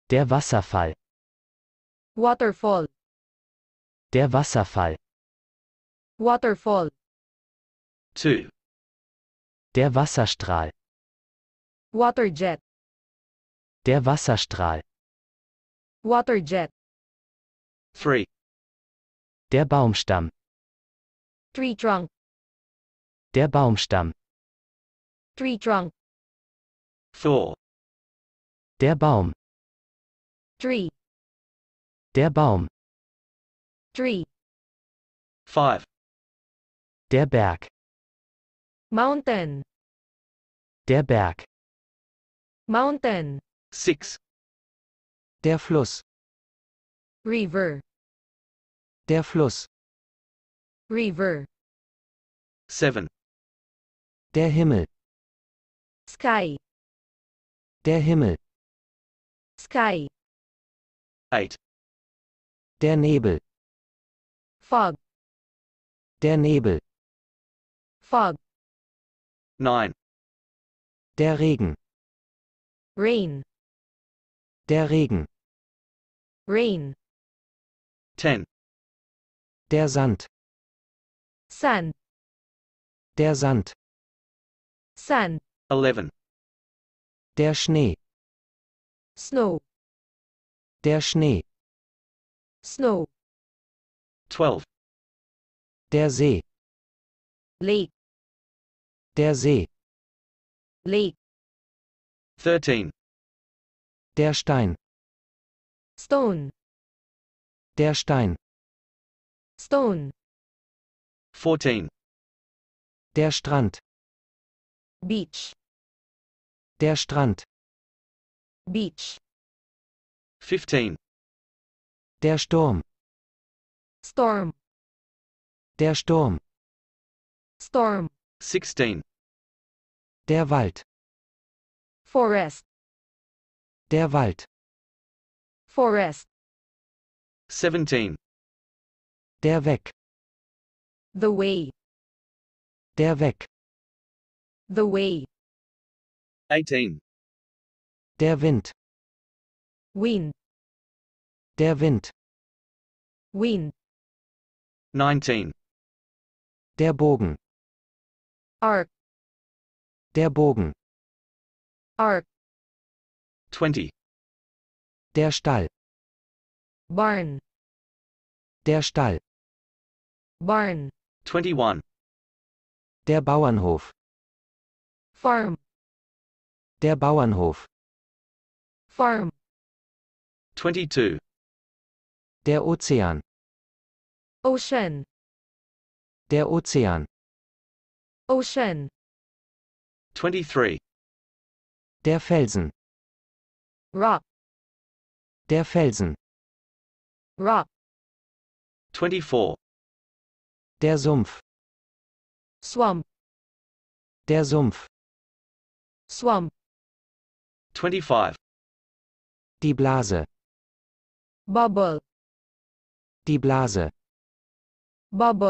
Der Wasserfall. Waterfall. Der Wasserfall. Waterfall. 2, Der Wasserstrahl. Waterjet. Der Wasserstrahl. Waterjet. 3, Der Baumstamm. Tree trunk. Der Baumstamm. Tree trunk. 4, Der Baum. Tree. Der Baum. Tree. 5, Der Berg. Mountain. Der Berg. Mountain. 6, Der Fluss. River. Der Fluss. River. 7, Der Himmel. Sky. Der Himmel. Sky. 8, Der Nebel. Fog. Der Nebel. Fog. 9, Der Regen. Rain. Der Regen. Rain. 10, Der Sand. Sand. Der Sand. Sand. 11, Der Schnee. Snow. Der Schnee. Snow. 12, Der See. Lake. Der See. Lake. 13, Der Stein. Stone. Der Stein. Stone. 14, Der Strand. Beach. Der Strand. Beach. 15, Der Sturm. Storm. Der Sturm. Storm. 16, Der Wald. Forest. Der Wald. Forest. 17, Der Weg. The way. Der Weg. The way. 18, Der Wind. Wind. Der Wind. Wind. 19, Der Bogen. Arc. Der Bogen. Arc. 20, Der Stall. Barn. Der Stall. Barn. 21, Der Bauernhof. Farm. Der Bauernhof. Farm. 22, Der Ozean. Ocean. Der Ozean. Ocean. 23, Der Felsen. Rock. Der Felsen. Rock. 24, Der Sumpf. Swamp. Der Sumpf. Swamp. 25, Die Blase. Bubble. Die Blase. Bubble.